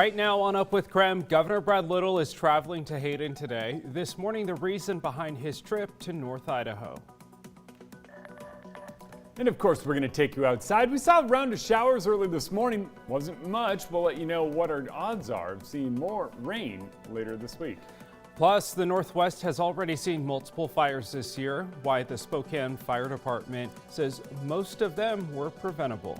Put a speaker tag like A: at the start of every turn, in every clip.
A: Right now on Up with KREM, Governor Brad Little is traveling to Hayden today. This morning, the reason behind his trip to North Idaho.
B: And of course, we're going to take you outside. We saw a round of showers early this morning. Wasn't much. We'll let you know what our odds are of seeing more rain later this week.
A: Plus, the Northwest has already seen multiple fires this year, why the Spokane Fire Department says most of them were preventable.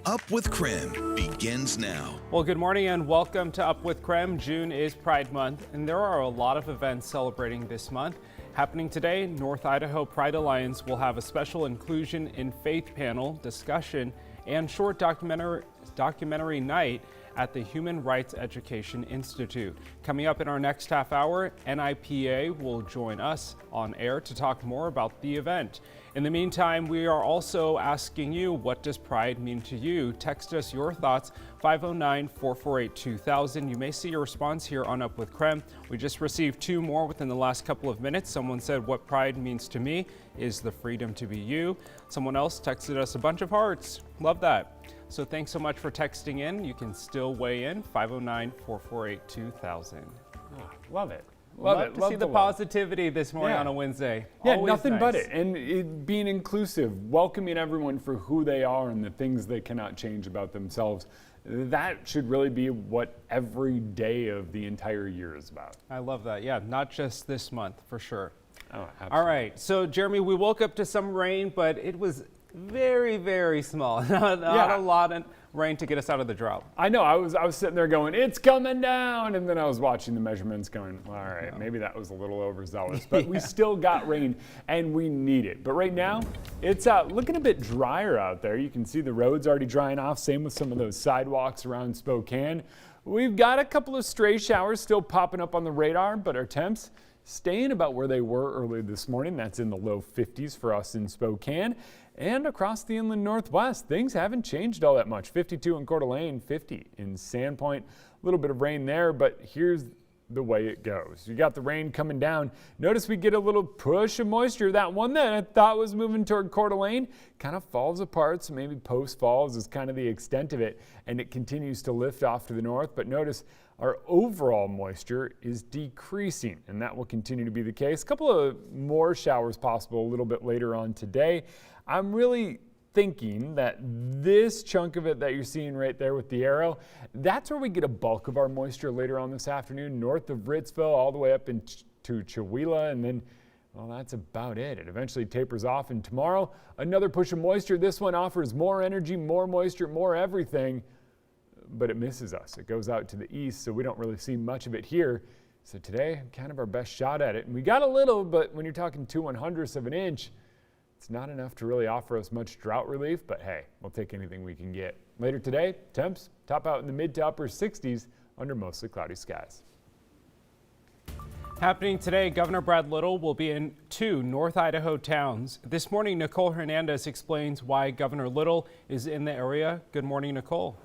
C: Up with KREM begins now.
A: Well, good morning and welcome to Up with KREM. June is Pride Month, and there are a lot of events celebrating this month. Happening today, North Idaho Pride Alliance will have a special inclusion in faith panel discussion and short documentary night at the Human Rights Education Institute. Coming up in our next half hour, NIPA will join us on air to talk more about the event. In the meantime, we are also asking you, what does Pride mean to you? Text us your thoughts, 509-448-2000. You may see your response here on Up with KREM. We just received two more within the last couple of minutes. Someone said, what Pride means to me is the freedom to be you. Someone else texted us a bunch of hearts. Love that. So thanks so much for texting in. You can still weigh in, 509-448-2000.
B: Love it.
A: Love to see the positivity this morning on a Wednesday.
B: Yeah,
A: Always
B: nothing
A: nice.
B: but it. And being inclusive, welcoming everyone for who they are and the things they cannot change about themselves. That should really be what every day of the entire year is about.
A: I love that. Yeah, not just this month, for sure.
B: Oh, absolutely.
A: All right. So, Jeremy, we woke up to some rain, but it was very, very small. Not a lot of rain to get us out of the drought.
B: I know. I was sitting there going, it's coming down. And then I was watching the measurements going, all right, maybe that was a little overzealous. But we still got rain, and we need it. But right now, it's looking a bit drier out there. You can see the roads already drying off. Same with some of those sidewalks around Spokane. We've got a couple of stray showers still popping up on the radar, but our temps staying about where they were early this morning. That's in the low 50s for us in Spokane. And across the inland Northwest, things haven't changed all that much. 52 in Coeur d'Alene, 50 in Sandpoint. A little bit of rain there, but here's the way it goes. You got the rain coming down. Notice we get a little push of moisture. That one that I thought was moving toward Coeur d'Alene kind of falls apart, so maybe post-falls is kind of the extent of it, and it continues to lift off to the north. But notice our overall moisture is decreasing, and that will continue to be the case. A couple of more showers possible a little bit later on today. I'm really thinking that this chunk of it that you're seeing right there with the arrow, that's where we get a bulk of our moisture later on this afternoon, north of Ritzville, all the way up into Chewelah, and then, well, that's about it. It eventually tapers off, and tomorrow, another push of moisture. This one offers more energy, more moisture, more everything, but it misses us. It goes out to the east, so we don't really see much of it here. So today, kind of our best shot at it. And we got a little, but when you're talking 2/100ths of an inch, it's not enough to really offer us much drought relief, but hey, we'll take anything we can get. Later today, temps top out in the mid to upper 60s under mostly cloudy skies.
A: Happening today, Governor Brad Little will be in two North Idaho towns. This morning, Nicole Hernandez explains why Governor Little is in the area. Good morning, Nicole.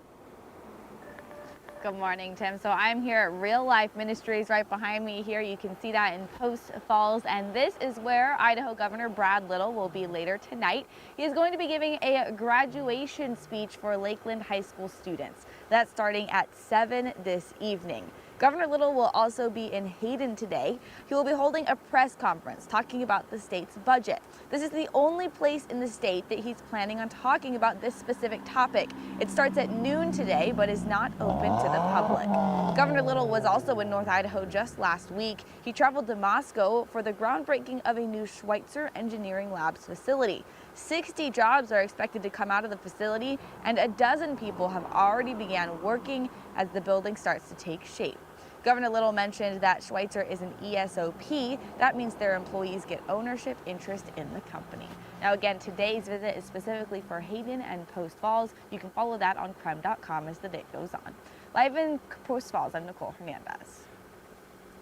D: Good morning, Tim. So I'm here at Real Life Ministries right behind me here. You can see that in Post Falls, and this is where Idaho Governor Brad Little will be later tonight. He is going to be giving a graduation speech for Lakeland High School students. That's starting at 7 this evening. Governor Little will also be in Hayden today. He will be holding a press conference talking about the state's budget. This is the only place in the state that he's planning on talking about this specific topic. It starts at noon today, but is not open to the public. Governor Little was also in North Idaho just last week. He traveled to Moscow for the groundbreaking of a new Schweitzer Engineering Labs facility. 60 jobs are expected to come out of the facility, and a dozen people have already began working as the building starts to take shape. Governor Little mentioned that Schweitzer is an ESOP. That means their employees get ownership interest in the company. Now again, today's visit is specifically for Hayden and Post Falls. You can follow that on KREM.com as the day goes on. Live in Post Falls, I'm Nicole Hernandez.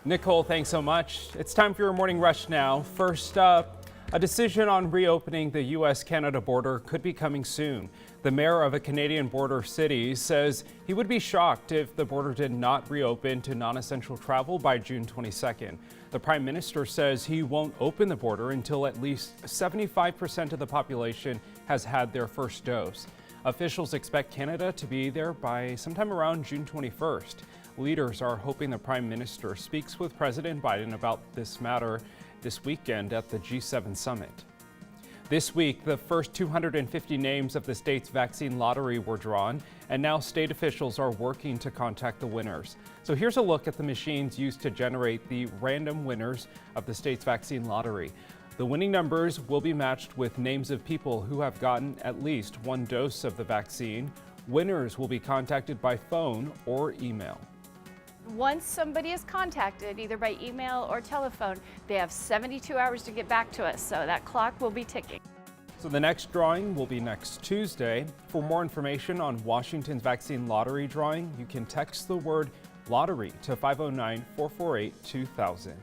A: Nicole, thanks so much. It's time for your morning rush now. First up, a decision on reopening the U.S.-Canada border could be coming soon. The mayor of a Canadian border city says he would be shocked if the border did not reopen to non-essential travel by June 22nd. The Prime Minister says he won't open the border until at least 75% of the population has had their first dose. Officials expect Canada to be there by sometime around June 21st. Leaders are hoping the Prime Minister speaks with President Biden about this matter this weekend at the G7 summit. This week, the first 250 names of the state's vaccine lottery were drawn, and now state officials are working to contact the winners. So here's a look at the machines used to generate the random winners of the state's vaccine lottery. The winning numbers will be matched with names of people who have gotten at least one dose of the vaccine. Winners will be contacted by phone or email.
E: Once somebody is contacted, either by email or telephone, they have 72 hours to get back to us, so that clock will be ticking.
A: So the next drawing will be next Tuesday. For more information on Washington's vaccine lottery drawing, you can text the word lottery to 509-448-2000.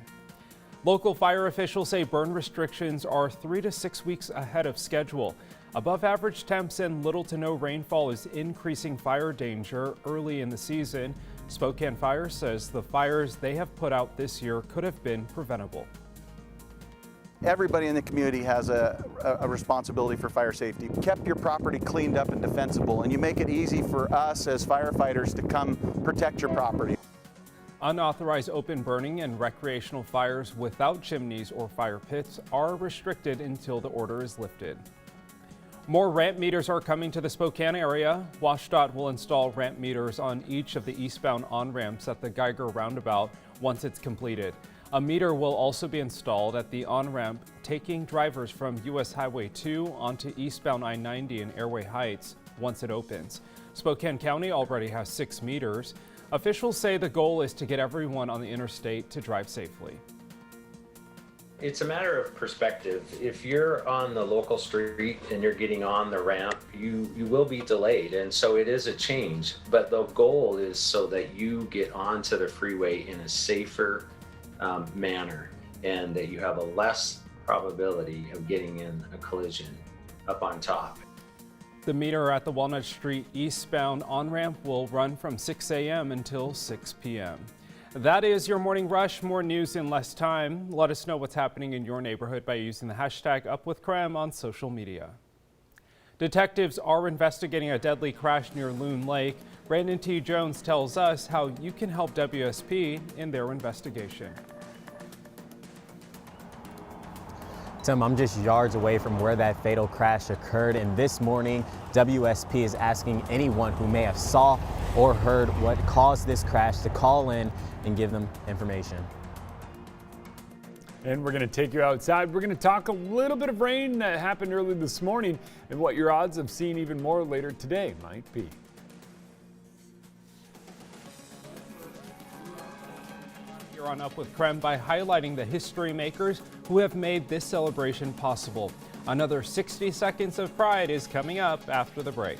A: Local fire officials say burn restrictions are 3 to 6 weeks ahead of schedule. Above average temps and little to no rainfall is increasing fire danger early in the season. Spokane Fire says the fires they have put out this year could have been preventable.
F: Everybody in the community has a responsibility for fire safety. Kept your property cleaned up and defensible, and you make it easy for us as firefighters to come protect your property.
A: Unauthorized open burning and recreational fires without chimneys or fire pits are restricted until the order is lifted. More ramp meters are coming to the Spokane area. WashDOT will install ramp meters on each of the eastbound on-ramps at the Geiger roundabout once it's completed. A meter will also be installed at the on-ramp taking drivers from US Highway 2 onto eastbound I-90 in Airway Heights once it opens. Spokane County already has 6 meters. Officials say the goal is to get everyone on the interstate to drive safely.
G: It's a matter of perspective. If you're on the local street and you're getting on the ramp, you will be delayed. And so it is a change, but the goal is so that you get onto the freeway in a safer manner and that you have a less probability of getting in a collision up on top.
A: The meter at the Walnut Street eastbound on-ramp will run from 6 a.m. until 6 p.m. That is your Morning Rush. More news in less time. Let us know what's happening in your neighborhood by using the hashtag #UpWithKREM on social media. Detectives are investigating a deadly crash near Loon Lake. Brandon T. Jones tells us how you can help WSP in their investigation.
H: Tim, I'm just yards away from where that fatal crash occurred, and this morning WSP is asking anyone who may have saw or heard what caused this crash to call in and give them information.
B: And we're going to take you outside. We're going to talk a little bit of rain that happened early this morning and what your odds of seeing even more later today might be.
A: You're on Up with KREM by highlighting the history makers who have made this celebration possible. Another 60 seconds of pride is coming up after the break.